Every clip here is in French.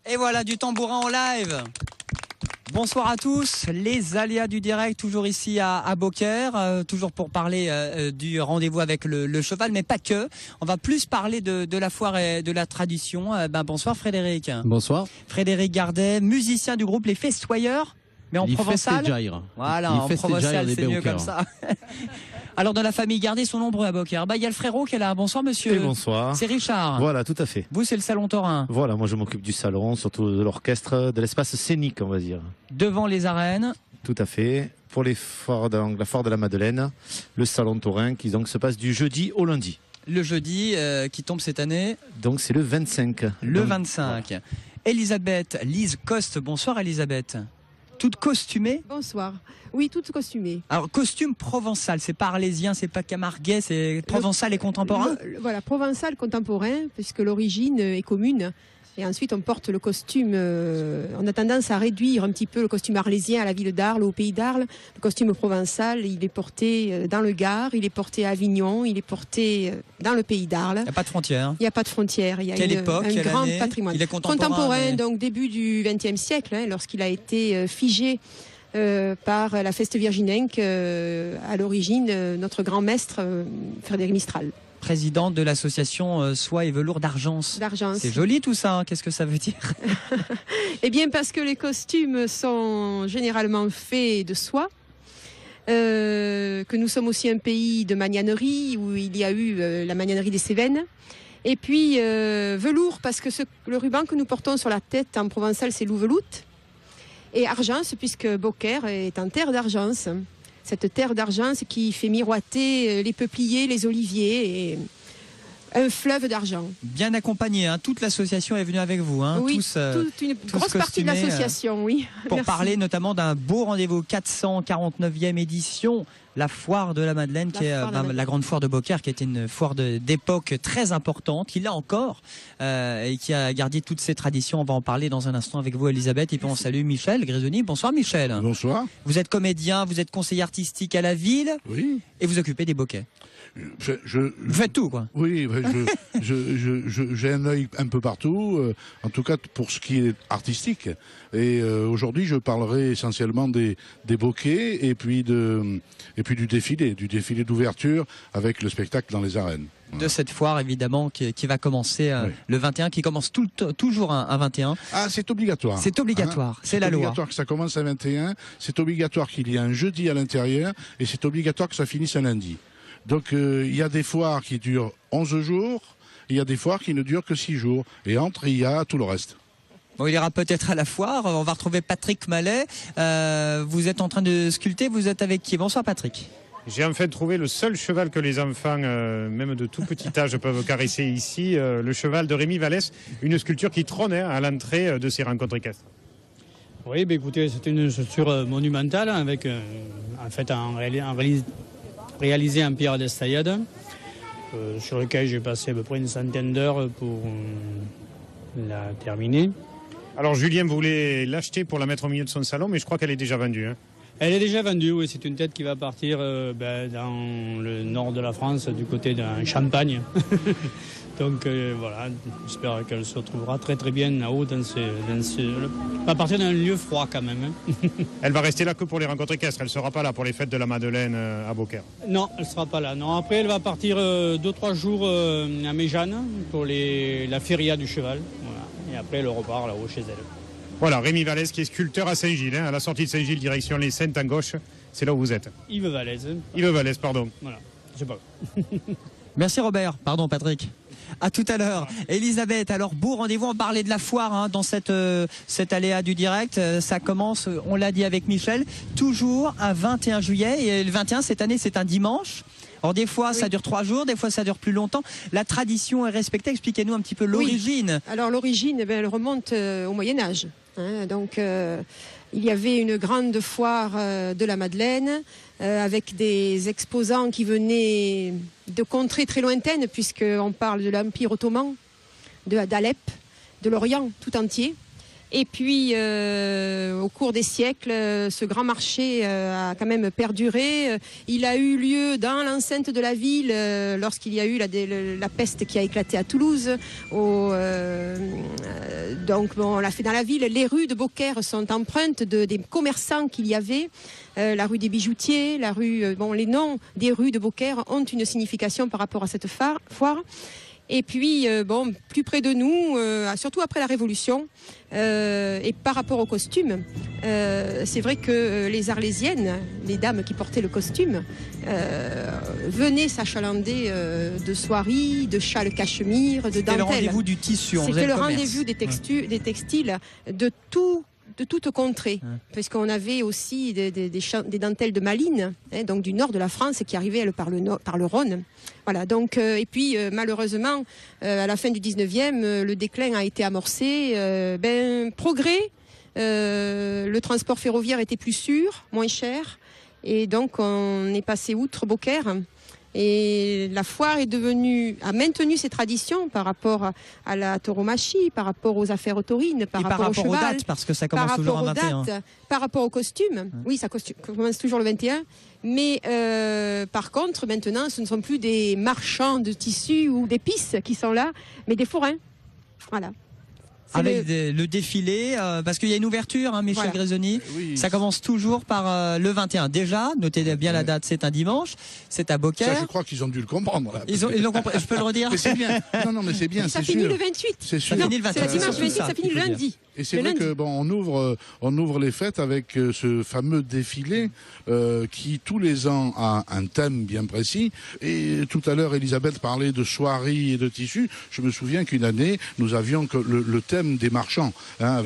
Et voilà, du tambourin en live. Bonsoir à tous, les aléas du direct, toujours ici à Beaucaire, toujours pour parler du rendez-vous avec le cheval, mais pas que. On va plus parler de la foire et de la tradition. Bonsoir Frédéric. Bonsoir. Frédéric Gardet, musicien du groupe Les Festoyeurs, mais en provençal. Voilà, en provençal, c'est mieux comme ça. Alors dans la famille Gardet, ils sont nombreux à Beaucaire. Il y a le frérot qui est là. Bonsoir monsieur. Et bonsoir. C'est Richard. Voilà, tout à fait. Vous, c'est le salon taurin. Voilà, moi je m'occupe du salon, surtout de l'orchestre, de l'espace scénique, on va dire. Devant les arènes. Tout à fait. Pour les foires la foire de la Madeleine, le salon taurin qui donc se passe du jeudi au lundi. Le jeudi qui tombe cette année. Donc c'est le 25. Le 25. Voilà. Elisabeth, Lise Coste. Bonsoir Elisabeth. Toute costumée? Bonsoir. Oui, toute costumée. Alors, costume provençal, c'est pas arlésien, c'est pas camarguais, c'est provençal et contemporain? Voilà, provençal contemporain, puisque l'origine est commune. Et ensuite, on porte le costume. On a tendance à réduire un petit peu le costume arlésien à la ville d'Arles, au pays d'Arles. Le costume provençal, il est porté dans le Gard, il est porté à Avignon, il est porté dans le pays d'Arles. Il n'y a pas de frontière. Il n'y a pas de frontière. Il y a quelle époque, un grand patrimoine. Il est contemporain, mais... donc début du XXe siècle, lorsqu'il a été figé par la Feste Virginenque, à l'origine, notre grand maître, Frédéric Mistral. Présidente de l'association Soie et Velours d'Argence. C'est joli tout ça, hein. Qu'est-ce que ça veut dire? Eh bien parce que les costumes sont généralement faits de soie, que nous sommes aussi un pays de magnanerie où il y a eu la magnanerie des Cévennes. Et puis velours parce que le ruban que nous portons sur la tête en provençal c'est louveloute. Et Argence puisque Beaucaire est en terre d'Argence. Cette terre d'Argence qui fait miroiter les peupliers, les oliviers et un fleuve d'argent. Bien accompagné, hein. Toute l'association est venue avec vous. Hein. Oui, tous, toute une grosse partie de l'association, oui. Pour Merci. parler notamment d'un beau rendez-vous, 449e édition, la foire de la Madeleine, qui est la grande foire de Beaucaire, qui était une foire d'époque très importante, qui l'a encore, et qui a gardé toutes ses traditions. On va en parler dans un instant avec vous, Elisabeth. Et puis on salue Michel Grésoni. Bonsoir Michel. Bonsoir. Vous êtes comédien, vous êtes conseiller artistique à la ville. Oui. Et vous occupez des bouquets. Vous faites tout, quoi. Oui, j'ai un œil un peu partout, en tout cas pour ce qui est artistique. Et aujourd'hui, je parlerai essentiellement des bouquets et puis du défilé d'ouverture avec le spectacle dans les arènes. De cette foire, évidemment, qui va commencer le 21, qui commence toujours un 21. Ah, c'est obligatoire. C'est obligatoire, c'est la loi. C'est obligatoire que ça commence à 21, c'est obligatoire qu'il y ait un jeudi à l'intérieur, et c'est obligatoire que ça finisse un lundi. Donc il y a des foires qui durent 11 jours, il y a des foires qui ne durent que 6 jours. Et entre, il y a tout le reste. Bon, il ira peut-être à la foire. On va retrouver Patrick Mallet. Vous êtes en train de sculpter, vous êtes avec qui? Bonsoir Patrick. J'ai enfin trouvé le seul cheval que les enfants, même de tout petit âge, peuvent caresser ici, le cheval de Rémi Vallès, une sculpture qui trône à l'entrée de ces rencontres équestres. Oui, écoutez, c'est une sculpture monumentale avec, réalisée en pierre d'Estaillade, sur lequel j'ai passé à peu près une centaine d'heures pour la terminer. Alors Julien voulait l'acheter pour la mettre au milieu de son salon, mais je crois qu'elle est déjà vendue. Hein. Elle est déjà vendue, oui. C'est une tête qui va partir dans le nord de la France, du côté d'un Champagne. Donc voilà, j'espère qu'elle se retrouvera très très bien là-haut. À partir d'un lieu froid quand même. Hein. Elle va rester là que pour les rencontres équestres. Elle ne sera pas là pour les fêtes de la Madeleine à Beaucaire. Non, elle ne sera pas là. Non, après elle va partir 2-3 jours à Méjeanne pour la feria du cheval. Voilà. Et après elle repart là-haut chez elle. Voilà, Rémi Vallès qui est sculpteur à Saint-Gilles, à la sortie de Saint-Gilles, direction les Saintes en gauche. C'est là où vous êtes. Yves Vallès. Yves Vallès, pardon. Voilà, je sais pas. Merci Robert. Pardon Patrick. À tout à l'heure. Elisabeth, alors beau rendez-vous, on parlait de la foire hein, dans cette aléa du direct. Ça commence, on l'a dit avec Michel, toujours un 21 juillet. Et le 21, cette année, c'est un dimanche. Alors des fois, ça dure 3 jours, des fois, ça dure plus longtemps. La tradition est respectée. Expliquez-nous un petit peu l'origine. Oui. Alors l'origine, elle remonte au Moyen-Âge. Hein, donc il y avait une grande foire de la Madeleine avec des exposants qui venaient de contrées très lointaines, puisqu'on parle de l'Empire ottoman, d'Alep, de l'Orient tout entier. Et puis, au cours des siècles, ce grand marché a quand même perduré. Il a eu lieu dans l'enceinte de la ville lorsqu'il y a eu la peste qui a éclaté à Toulouse. Donc, bon, on l'a fait dans la ville. Les rues de Beaucaire sont empreintes des commerçants qu'il y avait. La rue des bijoutiers, la rue, les noms des rues de Beaucaire ont une signification par rapport à cette foire. Et puis, plus près de nous, surtout après la Révolution, et par rapport aux costumes, c'est vrai que les Arlésiennes, les dames qui portaient le costume, venaient s'achalander de soieries, de châles cachemire, de dentelles. C'était le rendez-vous du tissu. C'était le rendez-vous des textiles de toute contrée, puisqu'on avait aussi des dentelles de Malines, donc du nord de la France, qui arrivaient par le Rhône. Voilà, donc, et puis malheureusement, à la fin du 19e, le déclin a été amorcé. Progrès, le transport ferroviaire était plus sûr, moins cher, et donc on est passé outre Beaucaire. Et la foire a maintenu ses traditions par rapport à la tauromachie, par rapport aux affaires taurines, par rapport au cheval, aux dates, parce que ça commence toujours un 21. Par rapport au costume, oui, ça commence toujours le 21. Mais par contre, maintenant, ce ne sont plus des marchands de tissus ou d'épices qui sont là, mais des forains. Voilà. Avec le défilé, parce qu'il y a une ouverture, hein, Michel Grisoni. Oui. Ça commence toujours par le 21. Déjà, notez bien la date, c'est un dimanche, c'est à Beaucaire. Ça, je crois qu'ils ont dû le comprendre. Là, ils l'ont compris, je peux le redire. Mais c'est bien. Non, mais c'est bien. Ça finit le 28. C'est sûr. Ça finit le 28. C'est dimanche 28, ça finit le lundi. Et c'est vrai que on ouvre les fêtes avec ce fameux défilé qui tous les ans a un thème bien précis. Et tout à l'heure, Elisabeth parlait de soieries et de tissus. Je me souviens qu'une année, nous avions que le thème des marchands, hein,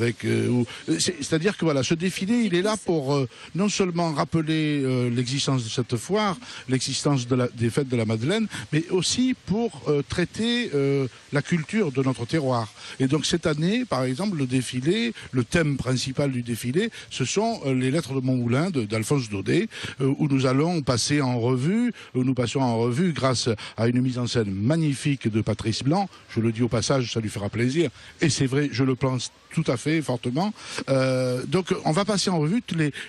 c'est-à-dire que voilà, ce défilé, il est là pour non seulement rappeler l'existence de cette foire, l'existence des fêtes de la Madeleine, mais aussi pour traiter la culture de notre terroir. Et donc cette année, par exemple, le thème principal du défilé, ce sont les lettres de Montmoulin d'Alphonse Daudet, où nous passons en revue grâce à une mise en scène magnifique de Patrice Blanc. Je le dis au passage, ça lui fera plaisir. Et c'est vrai, je le pense tout à fait fortement. Donc on va passer en revue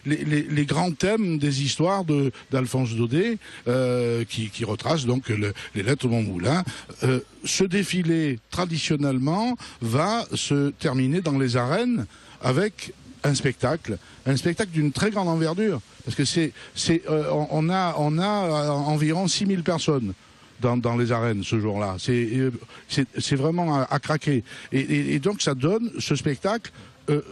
les grands thèmes des histoires d'Alphonse Daudet, qui retracent donc les lettres de Montmoulin. Ce défilé, traditionnellement, va se terminer dans les arènes avec un spectacle d'une très grande envergure, parce que on a environ 6000 personnes dans les arènes ce jour-là. C'est vraiment à craquer. Et donc ça donne, ce spectacle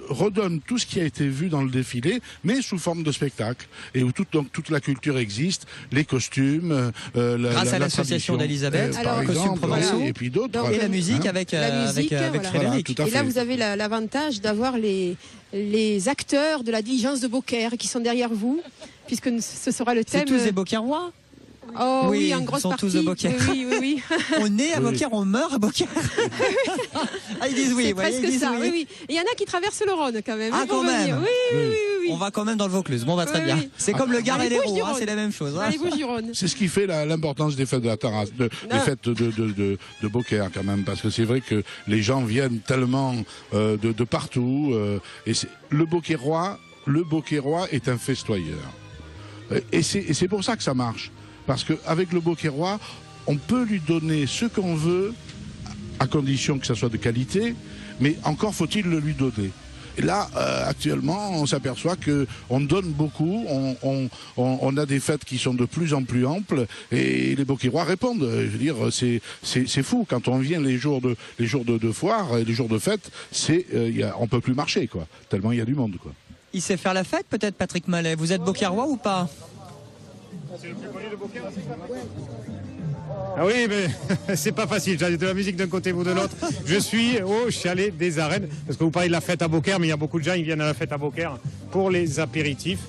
redonne tout ce qui a été vu dans le défilé, mais sous forme de spectacle. Et où toute la culture existe, les costumes, grâce à l'association d'Elisabeth, par exemple, provençaux, et puis d'autres. Et la musique avec Frédéric. Voilà, et là, vous avez l'avantage d'avoir les acteurs de la diligence de Beaucaire qui sont derrière vous, puisque ce sera le thème. C'est tous des Beaucairois. Oh oui, en grosse partie. Tous de Beaucaire. Oui. On est à Beaucaire, on meurt à Beaucaire. Ils disent oui. C'est presque ça. Oui. Et il y en a qui traversent le Rhône quand même. Ah, quand même. Oui. On va quand même dans le Vaucluse. Bon, très bien. C'est comme le Gard et l'Hérault, c'est la même chose. C'est ce qui fait l'importance des fêtes de la Tarasse, des fêtes de Beaucaire quand même, parce que c'est vrai que les gens viennent tellement de partout. Et le Beaucairois est un festoyeur. Et c'est pour ça que ça marche. Parce qu'avec le Beaucairois, on peut lui donner ce qu'on veut, à condition que ça soit de qualité, mais encore faut-il le lui donner. Et là, actuellement, on s'aperçoit qu'on donne beaucoup, on a des fêtes qui sont de plus en plus amples, et les Beaucairois répondent. Je veux dire, c'est fou. Quand on vient les jours de foire, les jours de fête, on peut plus marcher, quoi. Tellement il y a du monde, quoi. Il sait faire la fête, peut-être, Patrick Mallet. Vous êtes Beaucairois ou pas? C'est le plus connu de Beaucaire, c'est ça? Ah oui, mais c'est pas facile. J'ai de la musique d'un côté, vous de l'autre. Je suis au chalet des Arènes, parce que vous parlez de la fête à Beaucaire, mais il y a beaucoup de gens qui viennent à la fête à Beaucaire pour les apéritifs.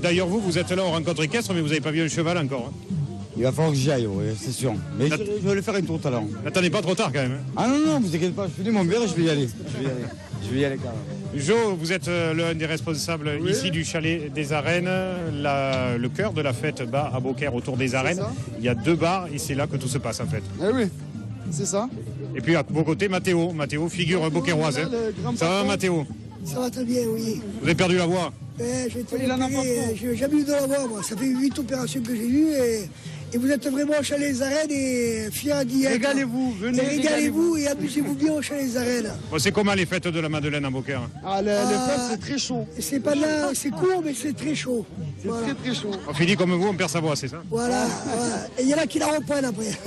D'ailleurs, vous êtes là en rencontre équestre, mais vous n'avez pas vu un cheval encore. Il va falloir que j'y aille, oui, c'est sûr. Mais je vais le faire une tour tout à l'heure. N'attendez pas trop tard quand même. Ah non, vous inquiétez pas, je finis mon verre et je vais y aller. Je vais y aller quand même. Jo, vous êtes l'un des responsables ici du chalet des Arènes. Le cœur de la fête bat à Beaucaire autour des Arènes. Il y a 2 bars et c'est là que tout se passe en fait. Eh oui, c'est ça. Et puis à vos côtés, Mathéo. Mathéo, figure beaucairoise. Hein. Ça va, Mathéo? Ça va très bien, oui. Vous avez perdu la voix? J'ai jamais eu de la voix, moi. Ça fait 8 opérations que j'ai eues et vous êtes vraiment au chalet des Arènes et fiers d'y être. Régalez-vous, venez. Régalez-vous et amusez-vous bien au chalet des Arènes. Bon, c'est comment les fêtes de la Madeleine à Beaucaire? Les fêtes, c'est très chaud. C'est pas là, c'est court, mais c'est très chaud. C'est Voilà. très chaud. On finit comme vous, on perd sa voix, c'est ça? Voilà. Et il y en a qui la reprennent après.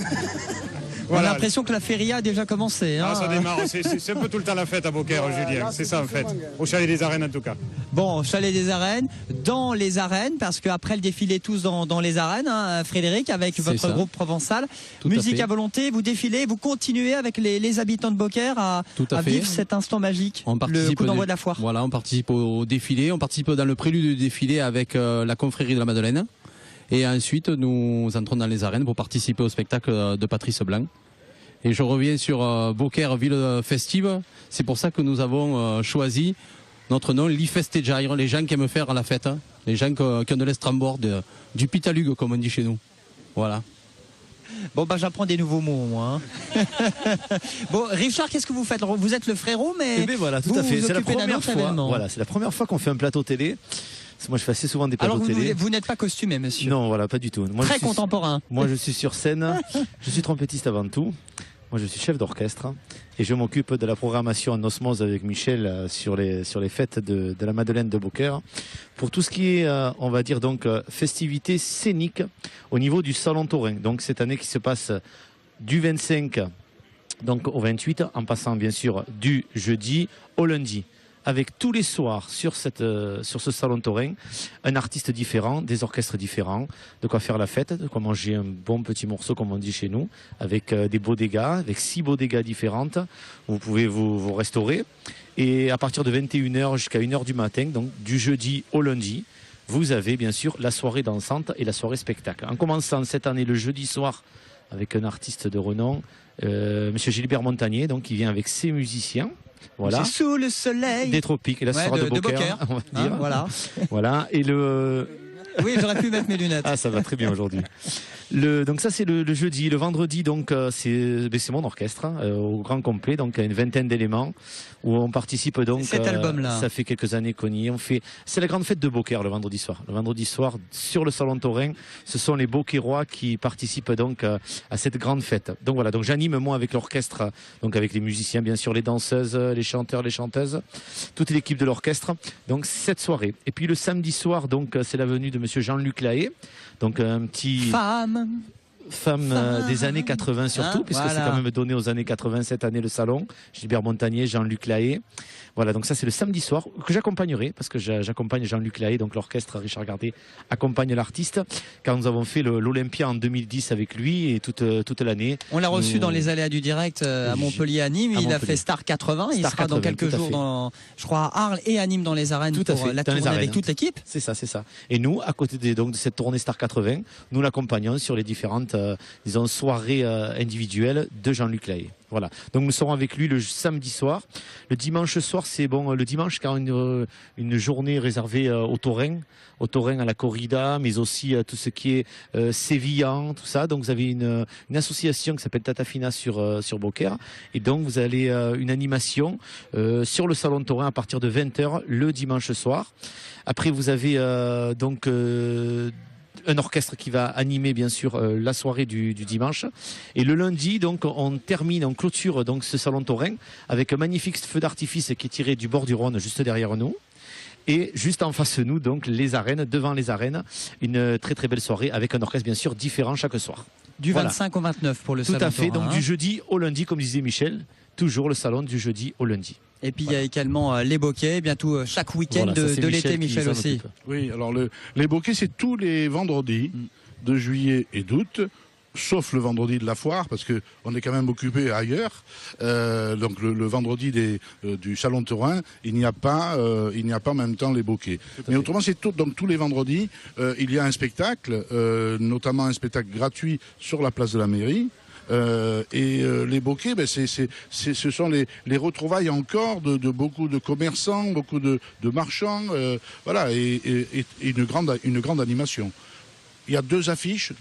On a Voilà. l'impression que la feria a déjà commencé. Hein. Ah, ça démarre, c'est un peu tout le temps la fête à Beaucaire, Julien. C'est ça en fait. Au chalet des Arènes en tout cas. Bon, chalet des Arènes, dans les arènes, parce qu'après le défilé tous dans les arènes, hein, Frédéric, avec C'est votre ça. groupe provençal. Tout à Musique fait. à volonté, vous défilez, vous continuez avec les habitants de Beaucaire à Tout à fait. vivre cet instant magique, On le participe coup d'envoi de la foire. Voilà, on participe au défilé, on participe dans le prélude du défilé avec la confrérie de la Madeleine. Et ensuite, nous entrons dans les arènes pour participer au spectacle de Patrice Blanc. Et je reviens sur Beaucaire, ville festive. C'est pour ça que nous avons choisi notre nom, l'Ifestejaire, les gens qui aiment faire la fête, hein. Les gens qui ont de l'estrambour, du pitalugue, comme on dit chez nous. Voilà. Bon, bah j'apprends des nouveaux mots, moi. hein. Bon, Richard, qu'est-ce que vous faites? Vous êtes le frérot, mais Eh bien voilà, tout vous à fait. vous C'est la occupez d'un première autre fois. événement. Voilà, c'est la première fois qu'on fait un plateau télé. Parce que moi, je fais assez souvent des plateaux Alors, télé. vous n'êtes pas costumé, monsieur. Non, voilà, pas du tout. Moi, Très je suis- contemporain. Moi, je suis sur scène. Je suis trompettiste avant tout. Moi, je suis chef d'orchestre et je m'occupe de la programmation en osmose avec Michel sur les fêtes de la Madeleine de Beaucaire. Pour tout ce qui est, on va dire donc, festivités scéniques au niveau du Salon Taurin. Donc, cette année qui se passe du 25 donc au 28, en passant bien sûr du jeudi au lundi. Avec tous les soirs sur ce salon taurin, un artiste différent, des orchestres différents, de quoi faire la fête, de quoi manger un bon petit morceau comme on dit chez nous, avec des bodegas, avec 6 bodegas différentes, vous pouvez vous restaurer. Et à partir de 21h jusqu'à 1h du matin, donc du jeudi au lundi, vous avez bien sûr la soirée dansante et la soirée spectacle. En commençant cette année le jeudi soir avec un artiste de renom, Monsieur Gilbert Montagnier, donc qui vient avec ses musiciens. Voilà. C'est sous le soleil. Des tropiques, la Ouais, soirée de de Beaucaire, Beaucaire. on va Hein, dire. voilà. Voilà. Et le. Oui, j'aurais pu mettre mes lunettes. Ah, ça va très bien aujourd'hui. Donc ça c'est le jeudi. Le vendredi donc c'est mon orchestre hein, au grand complet, donc une vingtaine d'éléments où on participe donc. Cet album-là. Ça fait quelques années qu'on y est. C'est la grande fête de Beaucaire le vendredi soir. Le vendredi soir sur le salon taurin, ce sont les Beaucairois qui participent donc à cette grande fête. Donc voilà. Donc j'anime moi avec l'orchestre, donc avec les musiciens bien sûr, les danseuses, les chanteurs, les chanteuses, toute l'équipe de l'orchestre. Donc cette soirée. Et puis le samedi soir donc c'est la venue de Monsieur Jean-Luc Lahaye. Donc un petit femme des années 80 surtout, Hein, puisque voilà. c'est quand même donné aux années 80 cette année le salon. Gilbert Montagnier, Jean-Luc Lahaye. Voilà, donc ça c'est le samedi soir que j'accompagnerai, parce que j'accompagne Jean-Luc Lahaye, donc l'orchestre Richard Gardet accompagne l'artiste, car nous avons fait l'Olympia en 2010 avec lui et toute l'année. On l'a reçu Nous- dans les aléas du direct à Montpellier, à Nîmes. À Il a Montpellier. fait Star 80. Il Star sera dans 80, quelques tout à jours fait. dans, je crois, à Arles et à Nîmes dans les arènes Tout à pour fait, la dans les tournée avec arènes. toute l'équipe. C'est ça, c'est ça. Et nous, à côté de cette tournée Star 80, nous l'accompagnons sur les différentes, disons, soirées individuelles de Jean-Luc Lahaye. Voilà. Donc nous serons avec lui le samedi soir. Le dimanche soir, c'est bon. Le dimanche, car une journée réservée au taurin, à la corrida, mais aussi tout ce qui est sévillan, tout ça. Donc vous avez une association qui s'appelle Tatafina sur Beaucaire. Et donc vous allez une animation sur le salon taurin à partir de 20h le dimanche soir. Après vous avez donc un orchestre qui va animer bien sûr la soirée du dimanche, et le lundi donc on clôture donc ce salon taurin avec un magnifique feu d'artifice qui est tiré du bord du Rhône juste derrière nous. Et juste en face de nous, donc les arènes, devant les arènes, une très très belle soirée avec un orchestre bien sûr différent chaque soir. Du Voilà. 25 au 29 pour le Tout salon à fait, taurin, donc hein. du jeudi au lundi, comme disait Michel, toujours le salon du jeudi au lundi. Et puis il y a également les bouquets, bientôt chaque week-end Voilà, ça, c'est de l'été, qui Michel s'en aussi. occupe. Oui, alors les bouquets, c'est tous les vendredis de juillet et d'août sauf le vendredi de la foire, parce que on est quand même occupé ailleurs. Donc le vendredi du salon taurin, il n'y a pas en même temps les bouquets. Mais autrement, c'est tout. Donc tous les vendredis, il y a un spectacle, notamment un spectacle gratuit sur la place de la mairie. Les bouquets, ben ce sont les retrouvailles encore de beaucoup de commerçants, beaucoup de marchands, voilà, et une grande animation. Il y a deux affiches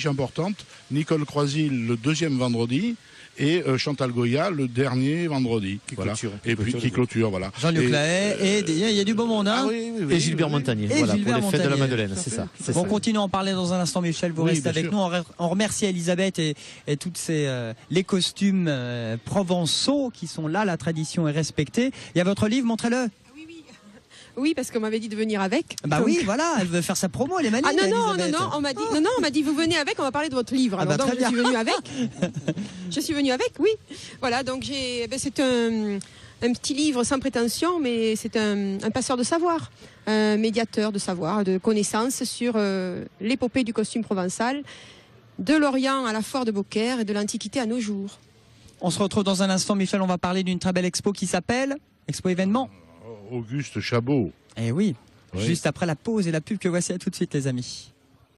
importantes. Nicole Croisil le deuxième vendredi et Chantal Goya le dernier vendredi. Qui clôture, voilà. Jean-Luc Lahaye, et il y a du beau monde, hein. Et Gilbert Montagnier, voilà, pour les fêtes de la Madeleine, c'est ça. On continue à en parler dans un instant, Michel, vous restez avec nous. On remercie Elisabeth et toutes les costumes provençaux qui sont là, la tradition est respectée. Il y a votre livre, montrez-le. Oui, parce qu'on m'avait dit de venir avec. Bah donc... oui, voilà, elle veut faire sa promo, elle est magnifique. Ah non, on m'a dit vous venez avec, on va parler de votre livre. Alors donc je suis venue avec. Je suis venue avec, oui. Voilà, donc c'est un petit livre sans prétention, mais c'est un passeur de savoir, un médiateur de savoir, de connaissances sur l'épopée du costume provençal, de l'Orient à la foire de Beaucaire et de l'Antiquité à nos jours. On se retrouve dans un instant, Michel, on va parler d'une très belle expo qui s'appelle Expo Événement. Auguste Chabot. Eh oui, juste après la pause et la pub que voici. À tout de suite, les amis.